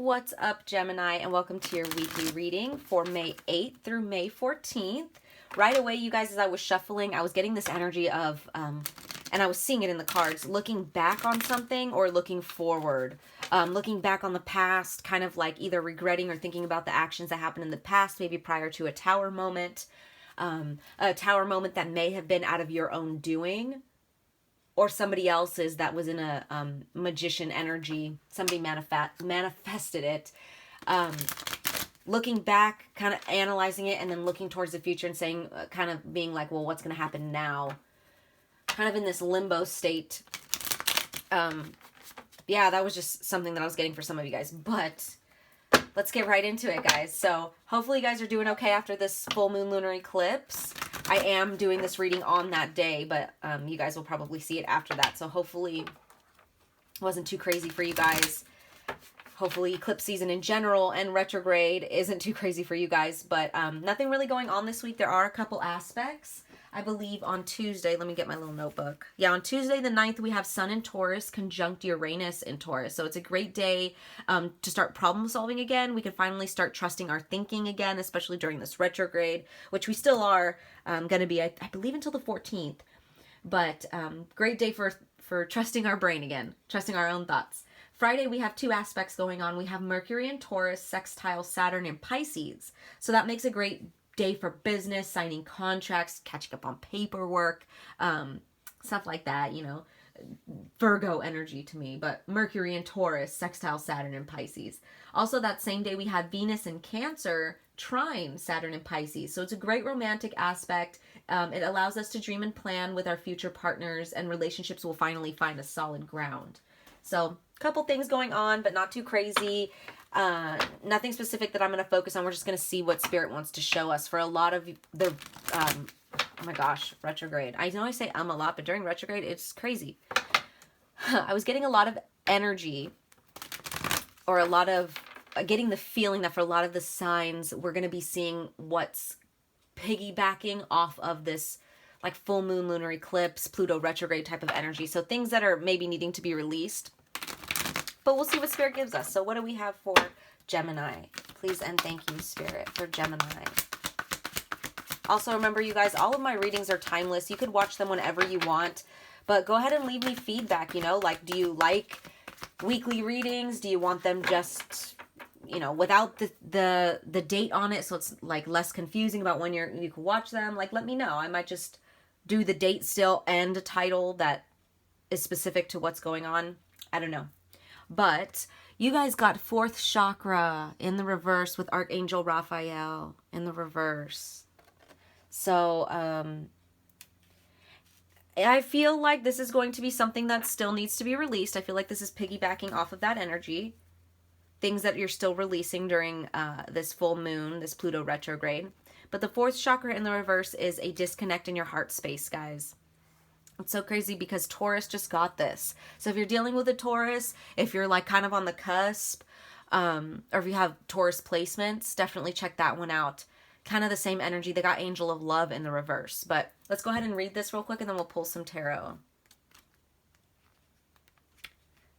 What's up, Gemini, and welcome to your weekly reading for May 8th through May 14th. Right away, you guys, as I was shuffling, I was getting this energy of, and I was seeing it in the cards, looking back on something or looking forward. Looking back on the past, kind of like either regretting or thinking about the actions that happened in the past, maybe prior to a tower moment. A tower moment that may have been out of your own doing, or somebody else's that was in a magician energy. Somebody manifested it. Looking back, kind of analyzing it, and then looking towards the future and saying, kind of being like, well, what's going to happen now? Kind of in this limbo state. Yeah, that was just something that I was getting for some of you guys. But let's get right into it, guys. So hopefully you guys are doing okay after this full moon lunar eclipse. I am doing this reading on that day, but you guys will probably see it after that. So hopefully it wasn't too crazy for you guys. Hopefully eclipse season in general and retrograde isn't too crazy for you guys. But nothing really going on this week. There are a couple aspects. I believe on Tuesday, let me get my little notebook. Yeah, on Tuesday the 9th, we have Sun in Taurus conjunct Uranus in Taurus. So it's a great day to start problem solving again. We can finally start trusting our thinking again, especially during this retrograde, which we still are going to be, I believe, until the 14th. But great day for trusting our brain again, trusting our own thoughts. Friday, we have two aspects going on. We have Mercury in Taurus, sextile Saturn in Pisces. So that makes a great day for business, signing contracts, catching up on paperwork, stuff like that, you know, Virgo energy to me. But Mercury in Taurus, sextile Saturn in Pisces. Also that same day we have Venus in Cancer, trine Saturn in Pisces. So it's a great romantic aspect. It allows us to dream and plan with our future partners, and relationships will finally find a solid ground. So a couple things going on, but not too crazy. Nothing specific that I'm going to focus on. We're just going to see what Spirit wants to show us for a lot of the, oh my gosh, retrograde. I know I say a lot, but during retrograde, it's crazy. I was getting a lot of energy, or a lot of, getting the feeling that for a lot of the signs, we're going to be seeing what's piggybacking off of this like full moon lunar eclipse, Pluto retrograde type of energy. So things that are maybe needing to be released. But we'll see what Spirit gives us. So what do we have for Gemini? Please and thank you, Spirit, for Gemini. Also, remember, you guys, all of my readings are timeless. You could watch them whenever you want. But go ahead and leave me feedback, you know. Like, do you like weekly readings? Do you want them just, you know, without the date on it, so it's, like, less confusing about when you can watch them? Like, let me know. I might just do the date still and a title that is specific to what's going on. I don't know. But you guys got fourth chakra in the reverse with Archangel Raphael in the reverse. So I feel like this is going to be something that still needs to be released. I feel like this is piggybacking off of that energy. Things that you're still releasing during this full moon, this Pluto retrograde. But the fourth chakra in the reverse is a disconnect in your heart space, guys. It's so crazy because Taurus just got this. So if you're dealing with a Taurus, if you're like kind of on the cusp, or if you have Taurus placements, definitely check that one out. Kind of the same energy. They got Angel of Love in the reverse. But let's go ahead and read this real quick, and then we'll pull some tarot.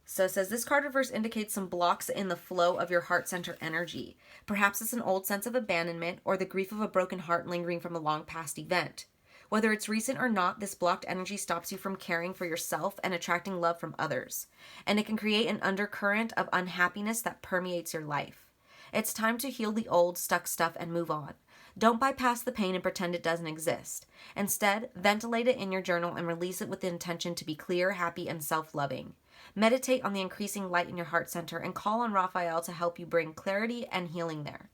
So it says, this card reverse indicates some blocks in the flow of your heart center energy. Perhaps it's an old sense of abandonment or the grief of a broken heart lingering from a long past event. Whether it's recent or not, this blocked energy stops you from caring for yourself and attracting love from others. And it can create an undercurrent of unhappiness that permeates your life. It's time to heal the old, stuck stuff and move on. Don't bypass the pain and pretend it doesn't exist. Instead, ventilate it in your journal and release it with the intention to be clear, happy, and self-loving. Meditate on the increasing light in your heart center and call on Raphael to help you bring clarity and healing there.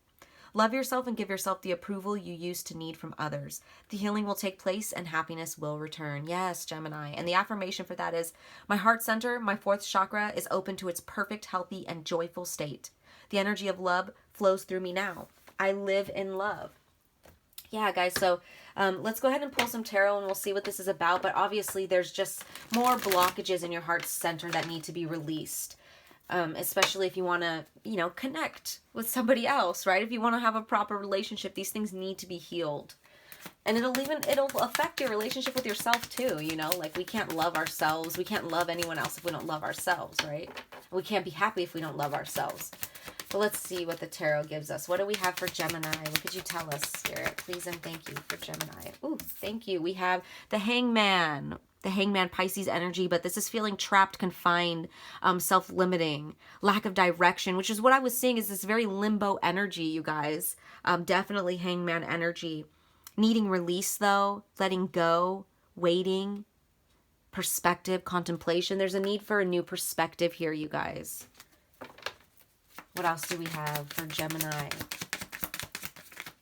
Love yourself and give yourself the approval you used to need from others. The healing will take place and happiness will return. Yes, Gemini. And the affirmation for that is, my heart center, my fourth chakra, is open to its perfect, healthy, and joyful state. The energy of love flows through me now. I live in love. Yeah, guys, so let's go ahead and pull some tarot and we'll see what this is about. But obviously there's just more blockages in your heart center that need to be released. Especially if you want to, you know, connect with somebody else, right? If you want to have a proper relationship, these things need to be healed. And it'll affect your relationship with yourself too, you know? Like, we can't love ourselves. We can't love anyone else if we don't love ourselves, right? We can't be happy if we don't love ourselves. But let's see what the tarot gives us. What do we have for Gemini? What could you tell us, Spirit? Please and thank you for Gemini. Ooh, thank you. We have the Hangman. The Hangman Pisces energy, but this is feeling trapped, confined, self-limiting, lack of direction, which is what I was seeing is this very limbo energy, you guys. Definitely Hangman energy. Needing release, though, letting go, waiting, perspective, contemplation. There's a need for a new perspective here, you guys. What else do we have for Gemini?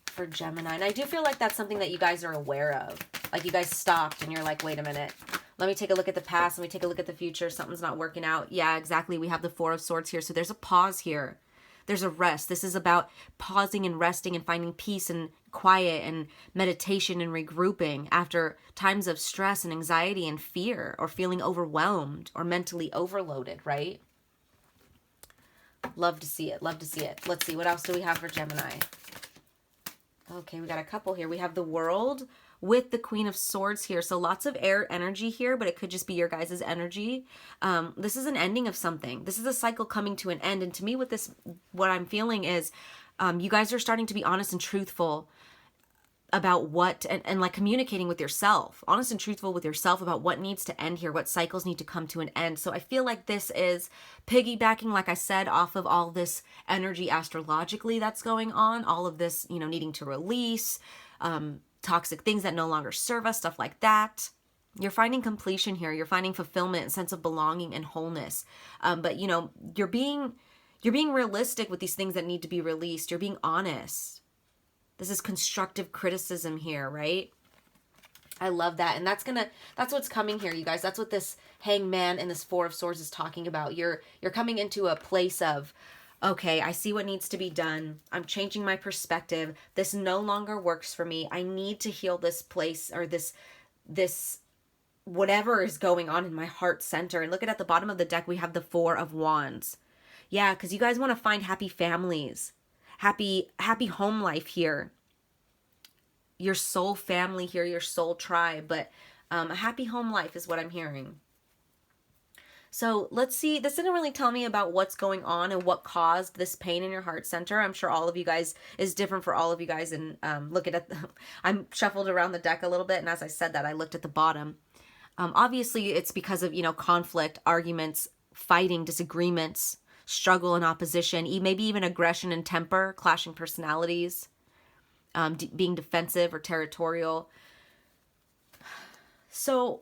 For Gemini. And I do feel like that's something that you guys are aware of. Like you guys stopped and you're like, wait a minute. Let me take a look at the past. Let me take a look at the future. Something's not working out. Yeah, exactly. We have the Four of Swords here. So there's a pause here. There's a rest. This is about pausing and resting and finding peace and quiet and meditation and regrouping after times of stress and anxiety and fear or feeling overwhelmed or mentally overloaded, right? Love to see it. Love to see it. Let's see. What else do we have for Gemini? Okay, we got a couple here. We have the World with the Queen of Swords here. So lots of air energy here, but it could just be your guys' energy. This is an ending of something. This is a cycle coming to an end. And to me, with this, what I'm feeling is you guys are starting to be honest and truthful about what, and like communicating with yourself, honest and truthful with yourself about what needs to end here, what cycles need to come to an end. So I feel like this is piggybacking, like I said, off of all this energy astrologically that's going on, all of this, you know, needing to release, toxic things that no longer serve us, stuff like that. You're finding completion here. You're finding fulfillment and sense of belonging and wholeness. But you know, you're being realistic with these things that need to be released. You're being honest. This is constructive criticism here, right? I love that. And that's what's coming here, you guys. That's what this Hangman and this Four of Swords is talking about. You're coming into a place of, okay, I see what needs to be done. I'm changing my perspective. This no longer works for me. I need to heal this place or this whatever is going on in my heart center. And look at the bottom of the deck, we have the Four of Wands. Yeah, because you guys want to find happy families, happy home life here. Your soul family here, your soul tribe, but a happy home life is what I'm hearing. So let's see, this didn't really tell me about what's going on and what caused this pain in your heart center. I'm sure all of you guys is different for all of you guys. And looking at, I'm shuffled around the deck a little bit. And as I said that, I looked at the bottom. Obviously it's because of, you know, conflict, arguments, fighting, disagreements, struggle and opposition, maybe even aggression and temper, clashing personalities, being defensive or territorial. So,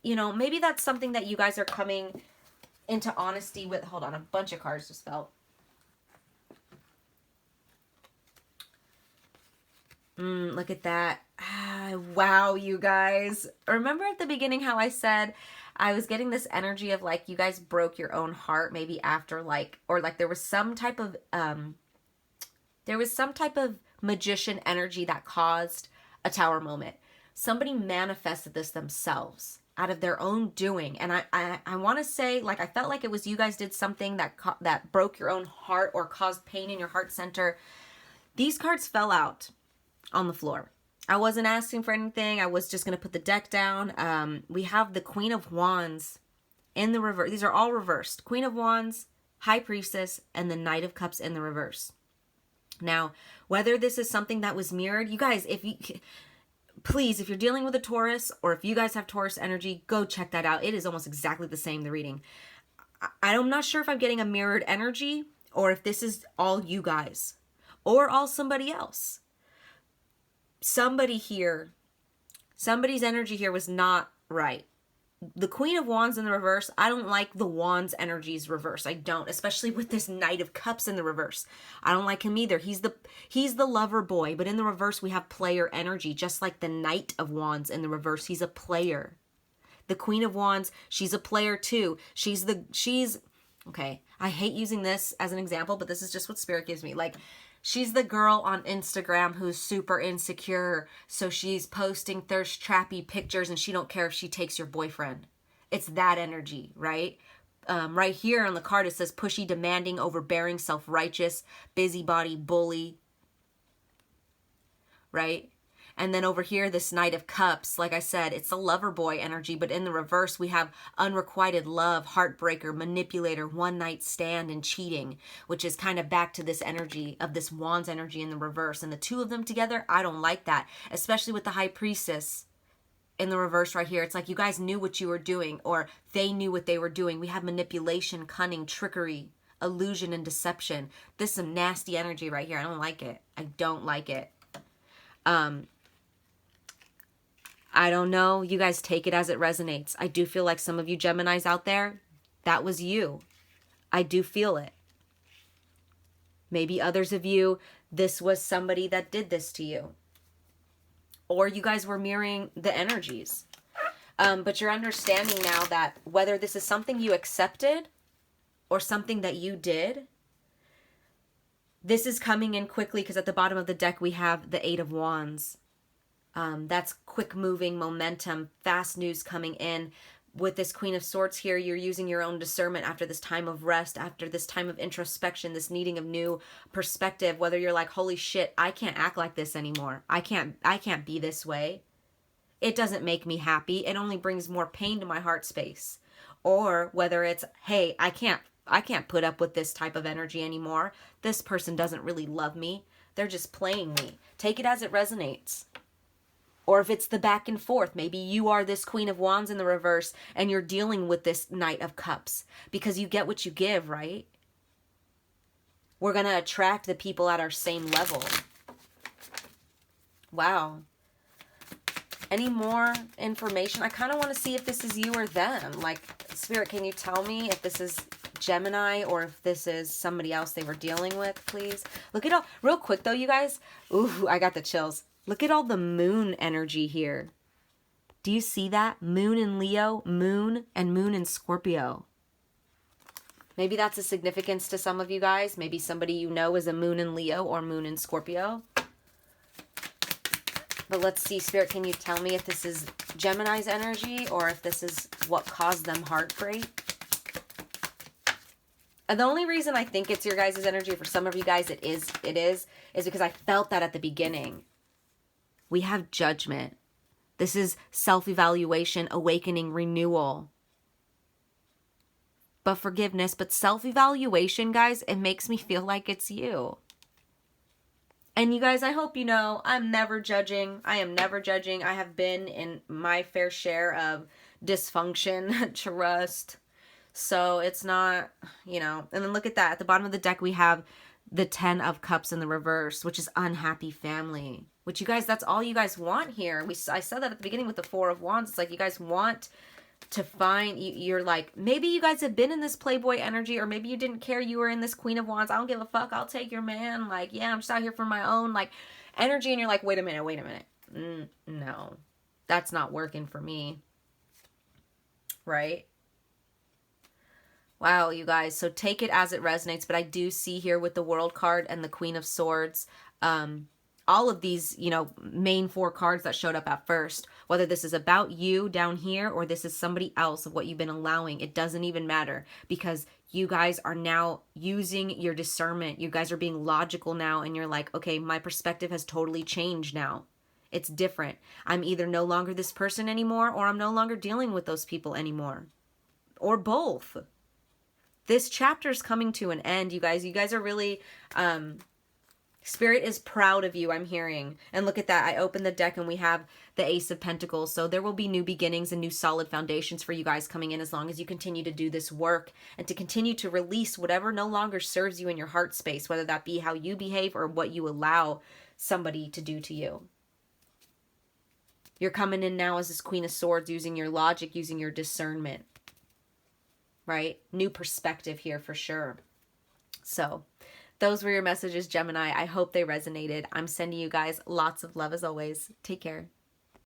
you know, maybe that's something that you guys are coming into honesty with. Hold on, a bunch of cards just fell. Look at that. Wow, you guys. Remember at the beginning how I said I was getting this energy of like you guys broke your own heart maybe after like, or like there was some type of magician energy that caused a tower moment. Somebody manifested this themselves out of their own doing. And I want to say, like, I felt like it was you guys did something that broke your own heart or caused pain in your heart center. These cards fell out on the floor. I wasn't asking for anything. I was just going to put the deck down. We have the Queen of Wands in the reverse. These are all reversed. Queen of Wands, High Priestess, and the Knight of Cups in the reverse. Now, whether this is something that was mirrored, you guys, please, if you're dealing with a Taurus or if you guys have Taurus energy, go check that out. It is almost exactly the same, the reading. I'm not sure if I'm getting a mirrored energy or if this is all you guys or all somebody else. Somebody here, somebody's energy here was not right. The Queen of Wands in the reverse, I don't like the Wands energies reverse. I don't, especially with this Knight of Cups in the reverse. I don't like him either. He's the lover boy, but in the reverse we have player energy, just like the Knight of Wands in the reverse. He's a player. The Queen of Wands, she's a player too. She's okay, I hate using this as an example, but this is just what Spirit gives me. Like, she's the girl on Instagram who's super insecure, so she's posting thirst trappy pictures and she don't care if she takes your boyfriend. It's that energy, right? Right here on the card it says pushy, demanding, overbearing, self-righteous, busybody, bully, right? And then over here, this Knight of Cups, like I said, it's the lover boy energy, but in the reverse, we have unrequited love, heartbreaker, manipulator, one night stand, and cheating, which is kind of back to this energy of this Wands energy in the reverse. And the two of them together, I don't like that, especially with the High Priestess in the reverse right here. It's like you guys knew what you were doing, or they knew what they were doing. We have manipulation, cunning, trickery, illusion, and deception. This is some nasty energy right here. I don't like it. I don't like it. I don't know. You guys take it as it resonates. I do feel like some of you Geminis out there, that was you. I do feel it. Maybe others of you, this was somebody that did this to you. Or you guys were mirroring the energies. But you're understanding now that whether this is something you accepted or something that you did, this is coming in quickly, because at the bottom of the deck we have the Eight of Wands. That's quick moving momentum, fast news coming in. With this Queen of Swords here, you're using your own discernment after this time of rest, after this time of introspection, this needing of new perspective, whether you're like, holy shit, I can't act like this anymore. I can't be this way. It doesn't make me happy. It only brings more pain to my heart space. Or whether it's, hey, I can't put up with this type of energy anymore. This person doesn't really love me. They're just playing me. Take it as it resonates. Or if it's the back and forth, maybe you are this Queen of Wands in the reverse and you're dealing with this Knight of Cups, because you get what you give, right? We're going to attract the people at our same level. Wow. Any more information? I kind of want to see if this is you or them. Like, Spirit, can you tell me if this is Gemini or if this is somebody else they were dealing with, please? Look at all, real quick though, you guys. Ooh, I got the chills. Look at all the moon energy here. Do you see that? Moon in Leo, moon, and moon in Scorpio. Maybe that's a significance to some of you guys. Maybe somebody you know is a moon in Leo or moon in Scorpio. But let's see, Spirit, can you tell me if this is Gemini's energy or if this is what caused them heartbreak? And the only reason I think it's your guys' energy, for some of you guys it is because I felt that at the beginning. We have judgment. This is self-evaluation, awakening, renewal. But forgiveness, but self-evaluation, guys, it makes me feel like it's you. And you guys, I hope you know, I'm never judging. I am never judging. I have been in my fair share of dysfunction, trust. So it's not, you know. And then look at that. At the bottom of the deck, we have the Ten of Cups in the reverse, which is unhappy family. Which, you guys, that's all you guys want here. I said that at the beginning with the Four of Wands. It's like you guys want to find, you're like, maybe you guys have been in this Playboy energy, or maybe you didn't care you were in this Queen of Wands. I don't give a fuck. I'll take your man. Like, yeah, I'm just out here for my own, like, energy. And you're like, wait a minute. No, that's not working for me. Right? Wow, you guys. So take it as it resonates. But I do see here with the World card and the Queen of Swords, all of these, you know, main four cards that showed up at first, whether this is about you down here or this is somebody else of what you've been allowing, it doesn't even matter, because you guys are now using your discernment. You guys are being logical now, and you're like, okay, my perspective has totally changed now. It's different. I'm either no longer this person anymore, or I'm no longer dealing with those people anymore, or both. This chapter is coming to an end, you guys. You guys are really, Spirit is proud of you, I'm hearing. And look at that. I opened the deck and we have the Ace of Pentacles. So there will be new beginnings and new solid foundations for you guys coming in, as long as you continue to do this work and to continue to release whatever no longer serves you in your heart space, whether that be how you behave or what you allow somebody to do to you. You're coming in now as this Queen of Swords, using your logic, using your discernment. Right? New perspective here for sure. So those were your messages, Gemini. I hope they resonated. I'm sending you guys lots of love as always. Take care.